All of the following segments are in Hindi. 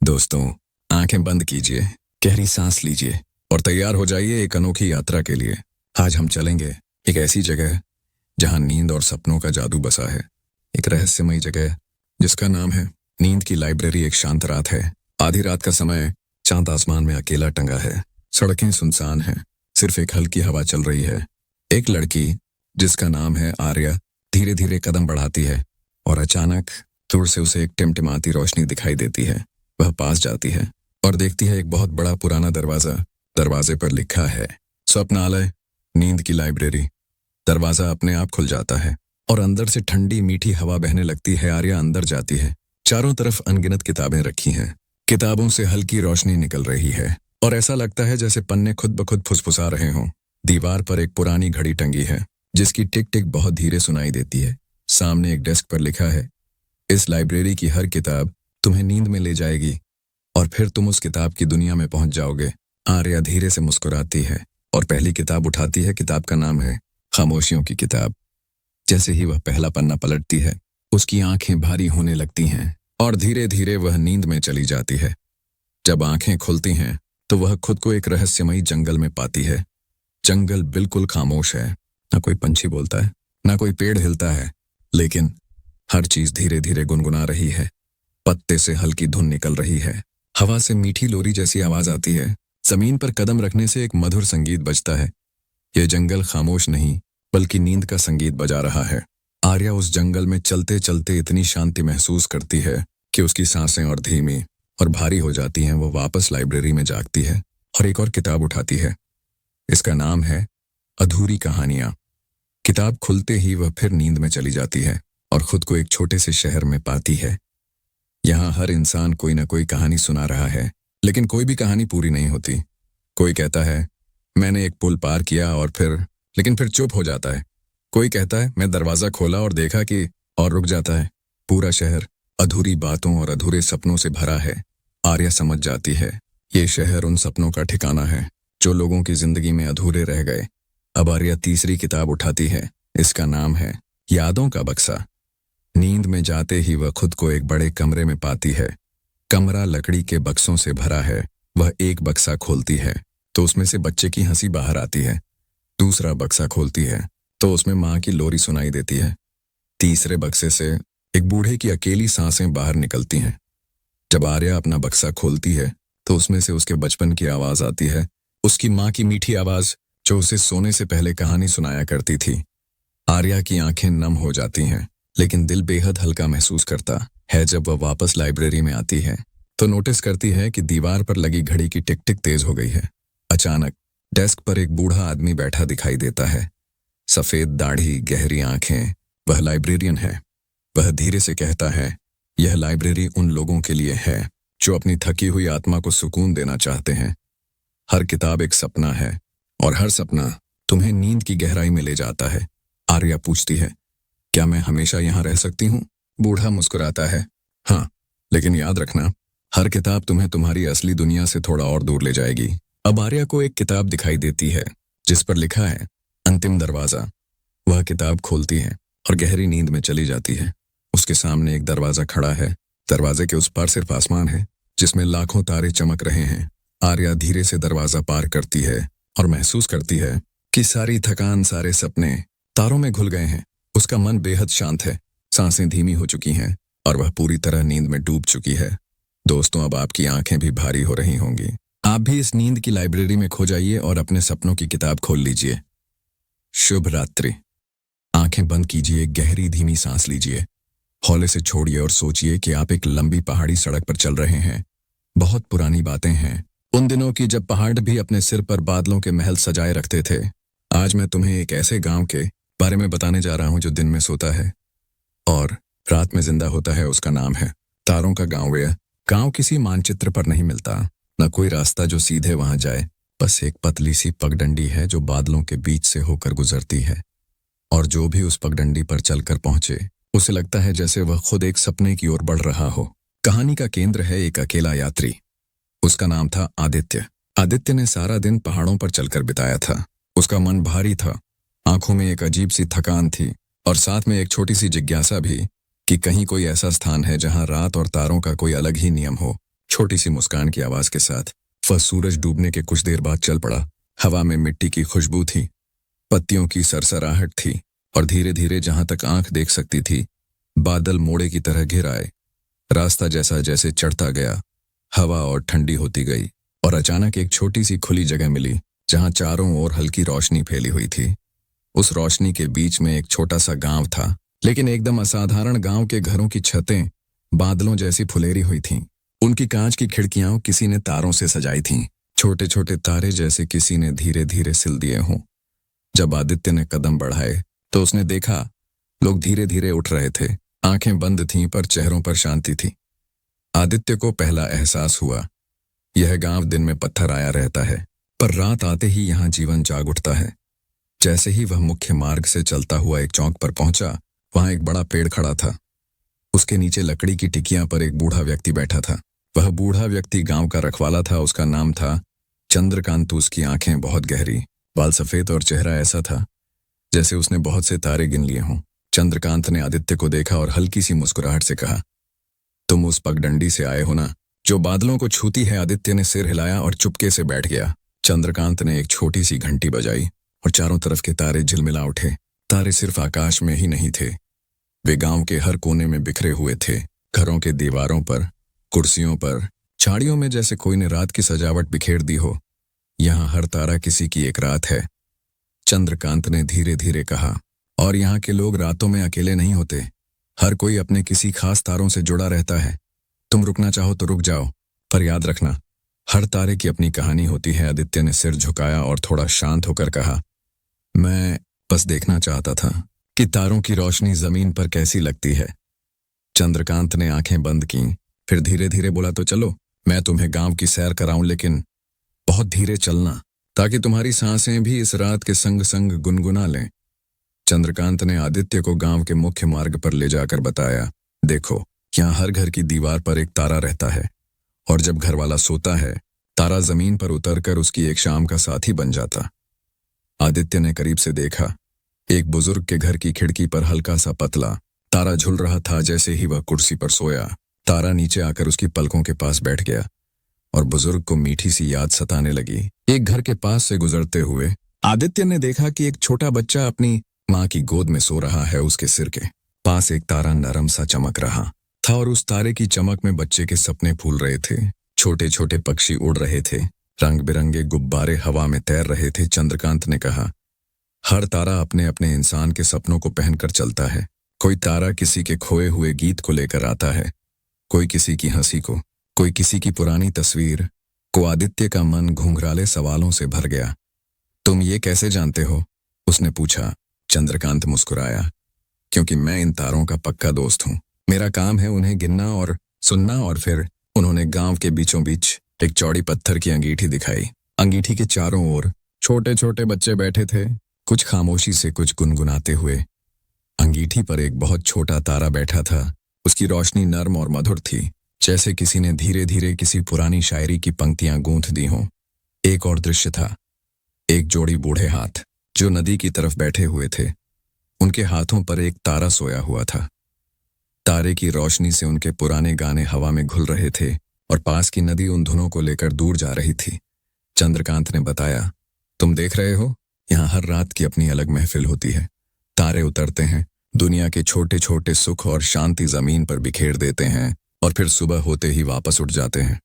दोस्तों, आंखें बंद कीजिए, गहरी सांस लीजिए और तैयार हो जाइए एक अनोखी यात्रा के लिए। आज हम चलेंगे एक ऐसी जगह जहां नींद और सपनों का जादू बसा है। एक रहस्यमयी जगह जिसका नाम है नींद की लाइब्रेरी। एक शांत रात है, आधी रात का समय, चांद आसमान में अकेला टंगा है, सड़कें सुनसान हैं, सिर्फ एक हल्की हवा चल रही है। एक लड़की जिसका नाम है आर्या धीरे धीरे कदम बढ़ाती है और अचानक दूर से उसे एक टिमटिमाती रोशनी दिखाई देती है। वह पास जाती है और देखती है एक बहुत बड़ा पुराना दरवाजा। दरवाजे पर लिखा है स्वप्नालय, नींद की लाइब्रेरी। दरवाजा अपने आप खुल जाता है और अंदर से ठंडी मीठी हवा बहने लगती है। आर्या अंदर जाती है। चारों तरफ अनगिनत किताबें रखी हैं। किताबों से हल्की रोशनी निकल रही है और ऐसा लगता है जैसे पन्ने खुद ब खुद फुसफुसा रहे हों। दीवार पर एक पुरानी घड़ी टंगी है जिसकी टिक टिक बहुत धीरे सुनाई देती है। सामने एक डेस्क पर लिखा है, इस लाइब्रेरी की हर किताब तुम्हें नींद में ले जाएगी और फिर तुम उस किताब की दुनिया में पहुंच जाओगे। आर्या धीरे से मुस्कुराती है और पहली किताब उठाती है। किताब का नाम है खामोशियों की किताब। जैसे ही वह पहला पन्ना पलटती है, उसकी आंखें भारी होने लगती हैं और धीरे धीरे वह नींद में चली जाती है। जब आंखें खुलती हैं तो वह खुद को एक रहस्यमयी जंगल में पाती है। जंगल बिल्कुल खामोश है, ना कोई पंछी बोलता है, ना कोई पेड़ हिलता है, लेकिन हर चीज धीरे धीरे गुनगुना रही है। पत्ते से हल्की धुन निकल रही है, हवा से मीठी लोरी जैसी आवाज आती है, जमीन पर कदम रखने से एक मधुर संगीत बजता है। यह जंगल खामोश नहीं बल्कि नींद का संगीत बजा रहा है। आर्या उस जंगल में चलते चलते इतनी शांति महसूस करती है कि उसकी सांसें और धीमी और भारी हो जाती हैं। वो वापस लाइब्रेरी में जागती है और एक और किताब उठाती है। इसका नाम है अधूरी कहानियां। किताब खुलते ही वह फिर नींद में चली जाती है और खुद को एक छोटे से शहर में पाती है। यहाँ हर इंसान कोई ना कोई कहानी सुना रहा है, लेकिन कोई भी कहानी पूरी नहीं होती। कोई कहता है मैंने एक पुल पार किया और लेकिन फिर चुप हो जाता है। कोई कहता है मैं दरवाजा खोला और देखा कि, और रुक जाता है। पूरा शहर अधूरी बातों और अधूरे सपनों से भरा है। आर्या समझ जाती है ये शहर उन सपनों का ठिकाना है जो लोगों की जिंदगी में अधूरे रह गए। अब आर्या तीसरी किताब उठाती है। इसका नाम है यादों का बक्सा। नींद में जाते ही वह खुद को एक बड़े कमरे में पाती है। कमरा लकड़ी के बक्सों से भरा है। वह एक बक्सा खोलती है तो उसमें से बच्चे की हंसी बाहर आती है। दूसरा बक्सा खोलती है तो उसमें माँ की लोरी सुनाई देती है। तीसरे बक्से से एक बूढ़े की अकेली सांसें बाहर निकलती हैं। जब आर्या अपना बक्सा खोलती है तो उसमें से उसके बचपन की आवाज आती है, उसकी माँ की मीठी आवाज जो उसे सोने से पहले कहानी सुनाया करती थी। आर्या की आंखें नम हो जाती हैं, लेकिन दिल बेहद हल्का महसूस करता है। जब वह वापस लाइब्रेरी में आती है तो नोटिस करती है कि दीवार पर लगी घड़ी की टिक टिक तेज हो गई है। अचानक डेस्क पर एक बूढ़ा आदमी बैठा दिखाई देता है। सफेद दाढ़ी, गहरी आंखें। वह लाइब्रेरियन है। वह धीरे से कहता है, यह लाइब्रेरी उन लोगों के लिए है जो अपनी थकी हुई आत्मा को सुकून देना चाहते हैं। हर किताब एक सपना है और हर सपना तुम्हें नींद की गहराई में ले जाता है। आर्या पूछती है, क्या मैं हमेशा यहाँ रह सकती हूँ? बूढ़ा मुस्कुराता है, हाँ, लेकिन याद रखना, हर किताब तुम्हें तुम्हारी असली दुनिया से थोड़ा और दूर ले जाएगी। अब आर्या को एक किताब दिखाई देती है जिस पर लिखा है अंतिम दरवाजा। वह किताब खोलती है और गहरी नींद में चली जाती है। उसके सामने एक दरवाजा खड़ा है। दरवाजे के उस पार सिर्फ आसमान है जिसमें लाखों तारे चमक रहे हैं। आर्या धीरे से दरवाजा पार करती है और महसूस करती है कि सारी थकान, सारे सपने तारों में घुल गए हैं। उसका मन बेहद शांत है, सांसें धीमी हो चुकी हैं और वह पूरी तरह नींद में डूब चुकी है। दोस्तों, अब आपकी आंखें भी भारी हो रही होंगी। आप भी इस नींद की लाइब्रेरी में खो जाइए और अपने सपनों की किताब खोल लीजिए। शुभ रात्रि। आंखें बंद कीजिए, गहरी धीमी सांस लीजिए, हौले से छोड़िए और सोचिए कि आप एक लंबी पहाड़ी सड़क पर चल रहे हैं। बहुत पुरानी बातें हैं, उन दिनों की जब पहाड़ भी अपने सिर पर बादलों के महल सजाए रखते थे। आज मैं तुम्हें एक ऐसे गांव के बारे में बताने जा रहा हूं जो दिन में सोता है और रात में जिंदा होता है। उसका नाम है तारों का गांव। यह गांव किसी मानचित्र पर नहीं मिलता, न कोई रास्ता जो सीधे वहां जाए। बस एक पतली सी पगडंडी है जो बादलों के बीच से होकर गुजरती है, और जो भी उस पगडंडी पर चलकर पहुंचे उसे लगता है जैसे वह खुद एक सपने की ओर बढ़ रहा हो। कहानी का केंद्र है एक अकेला यात्री। उसका नाम था आदित्य। आदित्य ने सारा दिन पहाड़ों पर चलकर बिताया था। उसका मन भारी था, आंखों में एक अजीब सी थकान थी और साथ में एक छोटी सी जिज्ञासा भी कि कहीं कोई ऐसा स्थान है जहां रात और तारों का कोई अलग ही नियम हो। छोटी सी मुस्कान की आवाज के साथ वह सूरज डूबने के कुछ देर बाद चल पड़ा। हवा में मिट्टी की खुशबू थी, पत्तियों की सरसराहट थी और धीरे धीरे जहां तक आंख देख सकती थी बादल मोड़े की तरह घिर आए। रास्ता जैसा जैसे चढ़ता गया हवा और ठंडी होती गई और अचानक एक छोटी सी खुली जगह मिली जहां चारों ओर हल्की रोशनी फैली हुई थी। उस रोशनी के बीच में एक छोटा सा गांव था, लेकिन एकदम असाधारण। गांव के घरों की छतें बादलों जैसी फुलेरी हुई थीं। उनकी कांच की खिड़कियां किसी ने तारों से सजाई थीं, छोटे छोटे तारे जैसे किसी ने धीरे धीरे सिल दिए हों। जब आदित्य ने कदम बढ़ाए तो उसने देखा लोग धीरे धीरे उठ रहे थे। आंखें बंद थीं पर चेहरों पर शांति थी। आदित्य को पहला एहसास हुआ, यह गांव दिन में पत्थर आया रहता है, पर रात आते ही यहाँ जीवन जाग उठता है। जैसे ही वह मुख्य मार्ग से चलता हुआ एक चौक पर पहुंचा, वहां एक बड़ा पेड़ खड़ा था। उसके नीचे लकड़ी की टिकियां पर एक बूढ़ा व्यक्ति बैठा था। वह बूढ़ा व्यक्ति गांव का रखवाला था। उसका नाम था चंद्रकांत। उसकी आंखें बहुत गहरी, बाल सफेद और चेहरा ऐसा था जैसे उसने बहुत से तारे गिन लिए हों। चंद्रकांत ने आदित्य को देखा और हल्की सी मुस्कुराहट से कहा, तुम उस पगडंडी से आए हो ना, जो बादलों को छूती है? आदित्य ने सिर हिलाया और चुपके से बैठ गया। चंद्रकांत ने एक छोटी सी घंटी बजाई और चारों तरफ के तारे झिलमिला उठे। तारे सिर्फ आकाश में ही नहीं थे, वे गांव के हर कोने में बिखरे हुए थे। घरों के दीवारों पर, कुर्सियों पर, झाड़ियों में, जैसे कोई ने रात की सजावट बिखेर दी हो। यहाँ हर तारा किसी की एक रात है। चंद्रकांत ने धीरे धीरे कहा, और यहाँ के लोग रातों में अकेले नहीं होते। हर कोई अपने किसी खास तारों से जुड़ा रहता है। तुम रुकना चाहो तो रुक जाओ, पर याद रखना हर तारे की अपनी कहानी होती है। आदित्य ने सिर झुकाया और थोड़ा शांत होकर कहा, मैं बस देखना चाहता था कि तारों की रोशनी जमीन पर कैसी लगती है। चंद्रकांत ने आंखें बंद की, फिर धीरे धीरे बोला, तो चलो मैं तुम्हें गांव की सैर कराऊं, लेकिन बहुत धीरे चलना, ताकि तुम्हारी सांसें भी इस रात के संग संग गुनगुना लें। चंद्रकांत ने आदित्य को गांव के मुख्य मार्ग पर ले जाकर बताया, देखो यहाँ हर घर की दीवार पर एक तारा रहता है, और जब घर वाला सोता है तारा जमीन पर उतरकर उसकी एक शाम का साथी बन जाता। आदित्य ने करीब से देखा, एक बुजुर्ग के घर की खिड़की पर हल्का सा पतला तारा झूल रहा था। जैसे ही वह कुर्सी पर सोया, तारा नीचे आकर उसकी पलकों के पास बैठ गया और बुजुर्ग को मीठी सी याद सताने लगी। एक घर के पास से गुजरते हुए आदित्य ने देखा कि एक छोटा बच्चा अपनी माँ की गोद में सो रहा है। उसके सिर के पास एक तारा नरम सा चमक रहा था और उस तारे की चमक में बच्चे के सपने फूल रहे थे। छोटे छोटे पक्षी उड़ रहे थे, रंग बिरंगे गुब्बारे हवा में तैर रहे थे। चंद्रकांत ने कहा, हर तारा अपने अपने इंसान के सपनों को पहनकर चलता है। कोई तारा किसी के खोए हुए गीत को लेकर आता है, कोई किसी की हंसी को, कोई किसी की पुरानी तस्वीर को। आदित्य का मन घुंघराले सवालों से भर गया। तुम ये कैसे जानते हो? उसने पूछा। चंद्रकांत मुस्कुराया, क्योंकि मैं इन तारों का पक्का दोस्त हूँ। मेरा काम है उन्हें गिनना और सुनना। और फिर उन्होंने गांव के बीचों बीच एक चौड़ी पत्थर की अंगीठी दिखाई। अंगीठी के चारों ओर छोटे छोटे बच्चे बैठे थे, कुछ खामोशी से, कुछ गुनगुनाते हुए। अंगीठी पर एक बहुत छोटा तारा बैठा था। उसकी रोशनी नर्म और मधुर थी, जैसे किसी ने धीरे धीरे किसी पुरानी शायरी की पंक्तियां गूंथ दी हों। एक और दृश्य था, एक जोड़ी बूढ़े हाथ जो नदी की तरफ बैठे हुए थे। उनके हाथों पर एक तारा सोया हुआ था। तारे की रोशनी से उनके पुराने गाने हवा में घुल रहे थे और पास की नदी उन धुनों को लेकर दूर जा रही थी। चंद्रकांत ने बताया, तुम देख रहे हो, यहाँ हर रात की अपनी अलग महफिल होती है। तारे उतरते हैं, दुनिया के छोटे छोटे सुख और शांति जमीन पर बिखेर देते हैं और फिर सुबह होते ही वापस उठ जाते हैं,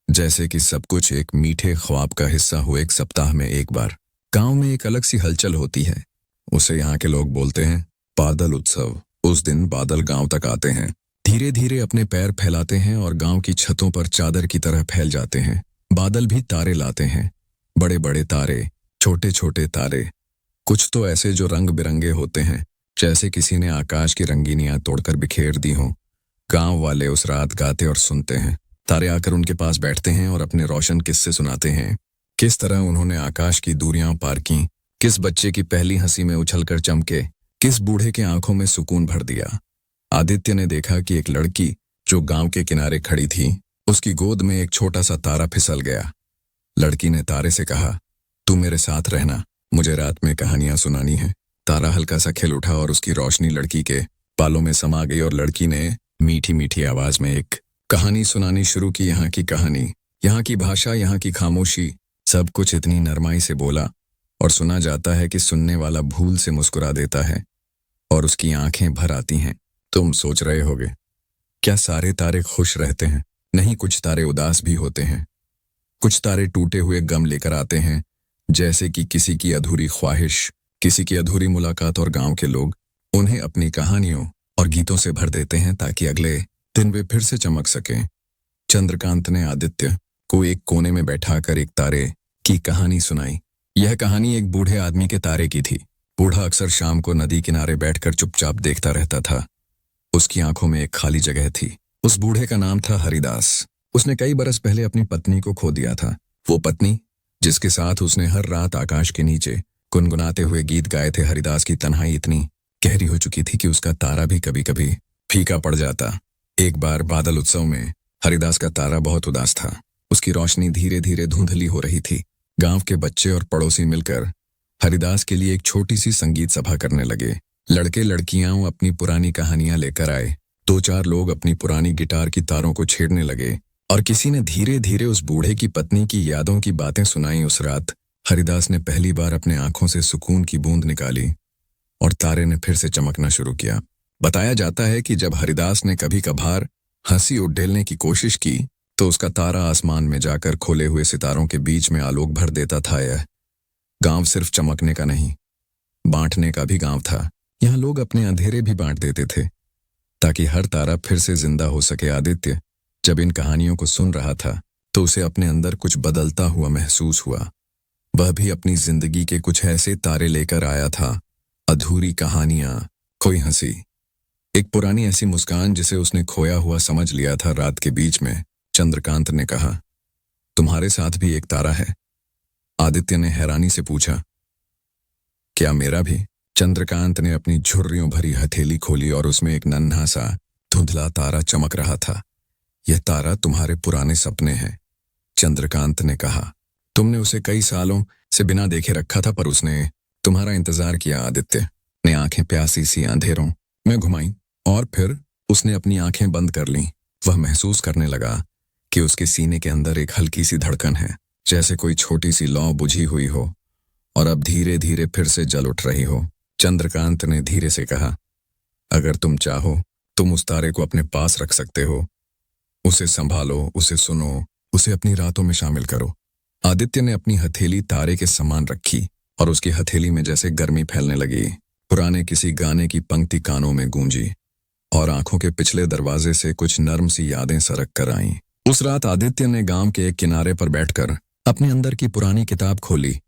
जैसे कि सब कुछ एक मीठे ख्वाब का हिस्सा हो। एक सप्ताह में एक बार गांव में एक अलग सी हलचल होती है। उसे यहाँ के लोग बोलते हैं बादल उत्सव। उस दिन बादल गांव तक आते हैं, धीरे धीरे अपने पैर फैलाते हैं और गांव की छतों पर चादर की तरह फैल जाते हैं। बादल भी तारे लाते हैं, बड़े बड़े तारे, छोटे छोटे तारे, कुछ तो ऐसे जो रंग बिरंगे होते हैं, जैसे किसी ने आकाश की रंगीनियां तोड़कर बिखेर दी हों। गांव वाले उस रात गाते और सुनते हैं। तारे आकर उनके पास बैठते हैं और अपने रोशन किस्से सुनाते हैं, किस तरह उन्होंने आकाश की दूरियां पार की, किस बच्चे की पहली हंसी में उछलकर चमके, किस बूढ़े के आंखों में सुकून भर दिया। आदित्य ने देखा कि एक लड़की जो गांव के किनारे खड़ी थी, उसकी गोद में एक छोटा सा तारा फिसल गया। लड़की ने तारे से कहा, तू मेरे साथ रहना, मुझे रात में कहानियां सुनानी है। तारा हल्का सा खिल उठा और उसकी रोशनी लड़की के बालों में समा गई और लड़की ने मीठी मीठी आवाज में एक कहानी सुनानी शुरू की। यहाँ की कहानी, यहाँ की भाषा, यहाँ की खामोशी, सब कुछ इतनी नरमाई से बोला और सुना जाता है कि सुनने वाला भूल से मुस्कुरा देता है और उसकी आंखें भर आती हैं। तुम सोच रहे होगे, क्या सारे तारे खुश रहते हैं? नहीं, कुछ तारे उदास भी होते हैं। कुछ तारे टूटे हुए गम लेकर आते हैं, जैसे कि किसी की अधूरी ख्वाहिश, किसी की अधूरी मुलाकात, और गांव के लोग उन्हें अपनी कहानियों और गीतों से भर देते हैं ताकि अगले दिन वे फिर से चमक सकें। चंद्रकांत ने आदित्य को एक कोने में बैठाकर एक तारे की कहानी सुनाई। यह कहानी एक बूढ़े आदमी के तारे की थी। बूढ़ा अक्सर शाम को नदी किनारे बैठकर चुपचाप देखता रहता था। उसकी आंखों में एक खाली जगह थी। उस बूढ़े का नाम था हरिदास। उसने कई बरस पहले अपनी पत्नी को खो दिया था। वो पत्नी जिसके साथ उसने हर रात आकाश के नीचे गुनगुनाते हुए गीत गाए थे। हरिदास की तन्हाई इतनी गहरी हो चुकी थी कि उसका तारा भी कभी कभी फीका पड़ जाता। एक बार बादल उत्सव में हरिदास का तारा बहुत उदास था। उसकी रोशनी धीरे धीरे धुंधली हो रही थी। गांव के बच्चे और पड़ोसी मिलकर हरिदास के लिए एक छोटी सी संगीत सभा करने लगे। लड़के लड़कियां अपनी पुरानी कहानियां लेकर आए। 2-4 लोग अपनी पुरानी गिटार की तारों को छेड़ने लगे और किसी ने धीरे धीरे उस बूढ़े की पत्नी की यादों की बातें सुनाई। उस रात हरिदास ने पहली बार अपने आंखों से सुकून की बूंद निकाली और तारे ने फिर से चमकना शुरू किया। बताया जाता है कि जब हरिदास ने कभी कभार हंसी उड़ेलने की कोशिश की तो उसका तारा आसमान में जाकर खोले हुए सितारों के बीच में आलोक भर देता था। यह गांव सिर्फ चमकने का नहीं, बांटने का भी गांव था। यहाँ लोग अपने अंधेरे भी बांट देते थे ताकि हर तारा फिर से जिंदा हो सके। आदित्य जब इन कहानियों को सुन रहा था तो उसे अपने अंदर कुछ बदलता हुआ महसूस हुआ। वह भी अपनी जिंदगी के कुछ ऐसे तारे लेकर आया था। अधूरी कहानियां, खोई हंसी, एक पुरानी ऐसी मुस्कान जिसे उसने खोया हुआ समझ लिया था। रात के बीच में चंद्रकांत ने कहा, तुम्हारे साथ भी एक तारा है? आदित्य ने हैरानी से पूछा, क्या मेरा भी? चंद्रकांत ने अपनी झुर्रियों भरी हथेली खोली और उसमें एक नन्हा सा धुंधला तारा चमक रहा था। यह तारा तुम्हारे पुराने सपने हैं, चंद्रकांत ने कहा। तुमने उसे कई सालों से बिना देखे रखा था पर उसने तुम्हारा इंतजार किया। आदित्य ने आंखें प्यासी सी अंधेरों में घुमाई और फिर उसने अपनी आंखें बंद कर लीं। वह महसूस करने लगा कि उसके सीने के अंदर एक हल्की सी धड़कन है, जैसे कोई छोटी सी लौ बुझी हुई हो और अब धीरे धीरे फिर से जल उठ रही हो। चंद्रकांत ने धीरे से कहा, अगर तुम चाहो तुम उस तारे को अपने पास रख सकते हो। उसे संभालो, उसे सुनो, उसे अपनी रातों में शामिल करो। आदित्य ने अपनी हथेली तारे के समान रखी और उसकी हथेली में जैसे गर्मी फैलने लगी। पुराने किसी गाने की पंक्ति कानों में गूंजी और आंखों के पिछले दरवाजे से कुछ नर्म सी यादें सरक कर आईं। उस रात आदित्य ने गांव के एक किनारे पर बैठकर अपने अंदर की पुरानी किताब खोली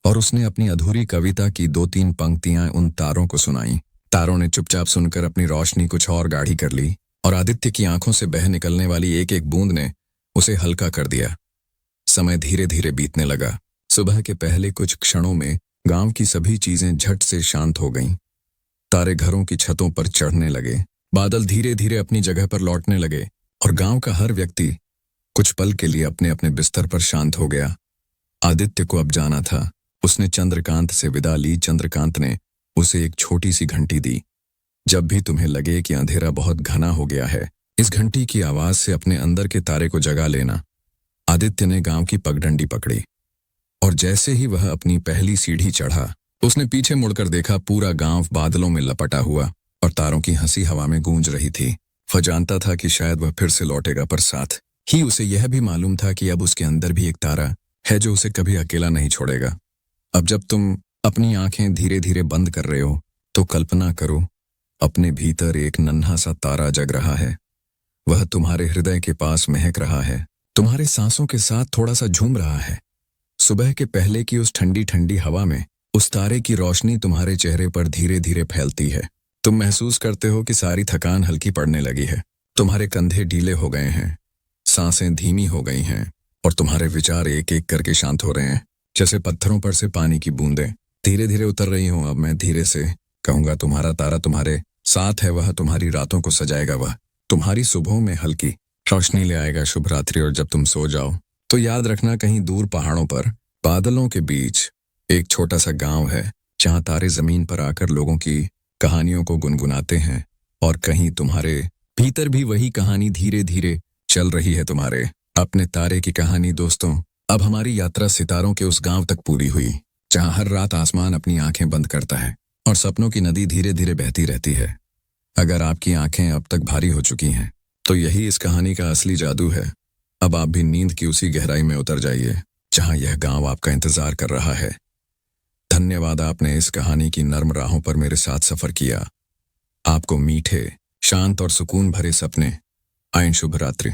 और उसने अपनी अधूरी कविता की 2-3 पंक्तियां उन तारों को सुनाई। तारों ने चुपचाप सुनकर अपनी रोशनी कुछ और गाढ़ी कर ली और आदित्य की आंखों से बह निकलने वाली एक एक बूंद ने उसे हल्का कर दिया। समय धीरे धीरे बीतने लगा। सुबह के पहले कुछ क्षणों में गांव की सभी चीजें झट से शांत हो गईं। तारे घरों की छतों पर चढ़ने लगे, बादल धीरे धीरे अपनी जगह पर लौटने लगे और गांव का हर व्यक्ति कुछ पल के लिए अपने अपने बिस्तर पर शांत हो गया। आदित्य को अब जाना था। उसने चंद्रकांत से विदा ली। चंद्रकांत ने उसे एक छोटी सी घंटी दी। जब भी तुम्हें लगे कि अंधेरा बहुत घना हो गया है, इस घंटी की आवाज से अपने अंदर के तारे को जगा लेना। आदित्य ने गांव की पगडंडी पकड़ी और जैसे ही वह अपनी पहली सीढ़ी चढ़ा, उसने पीछे मुड़कर देखा। पूरा गांव बादलों में लपटा हुआ और तारों की हंसी हवा में गूंज रही थी। वह जानता था कि शायद वह फिर से लौटेगा, पर साथ ही उसे यह भी मालूम था कि अब उसके अंदर भी एक तारा है जो उसे कभी अकेला नहीं छोड़ेगा। अब जब तुम अपनी आंखें धीरे धीरे बंद कर रहे हो तो कल्पना करो, अपने भीतर एक नन्हा सा तारा जग रहा है। वह तुम्हारे हृदय के पास महक रहा है, तुम्हारे सांसों के साथ थोड़ा सा झूम रहा है। सुबह के पहले की उस ठंडी ठंडी हवा में उस तारे की रोशनी तुम्हारे चेहरे पर धीरे धीरे फैलती है। तुम महसूस करते हो कि सारी थकान हल्की पड़ने लगी है। तुम्हारे कंधे ढीले हो गए हैं, सांसें धीमी हो गई हैं और तुम्हारे विचार एक एक करके शांत हो रहे हैं, जैसे पत्थरों पर से पानी की बूंदें धीरे धीरे उतर रही हूं। अब मैं धीरे से कहूंगा, तुम्हारा तारा तुम्हारे साथ है। वह तुम्हारी रातों को सजाएगा, वह तुम्हारी सुबहों में हल्की रोशनी ले आएगा। शुभ रात्रि। और जब तुम सो जाओ तो याद रखना, कहीं दूर पहाड़ों पर बादलों के बीच एक छोटा सा गांव है जहां तारे जमीन पर आकर लोगों की कहानियों को गुनगुनाते हैं और कहीं तुम्हारे भीतर भी वही कहानी धीरे धीरे चल रही है तुम्हारे अपने तारे की कहानी दोस्तों। अब हमारी यात्रा सितारों के उस गांव तक पूरी हुई जहां हर रात आसमान अपनी आंखें बंद करता है और सपनों की नदी धीरे धीरे बहती रहती है। अगर आपकी आंखें अब तक भारी हो चुकी हैं तो यही इस कहानी का असली जादू है। अब आप भी नींद की उसी गहराई में उतर जाइए जहां यह गांव आपका इंतजार कर रहा है। धन्यवाद, आपने इस कहानी की नर्म राहों पर मेरे साथ सफर किया। आपको मीठे, शांत और सुकून भरे सपने। आयन शुभ रात्रि।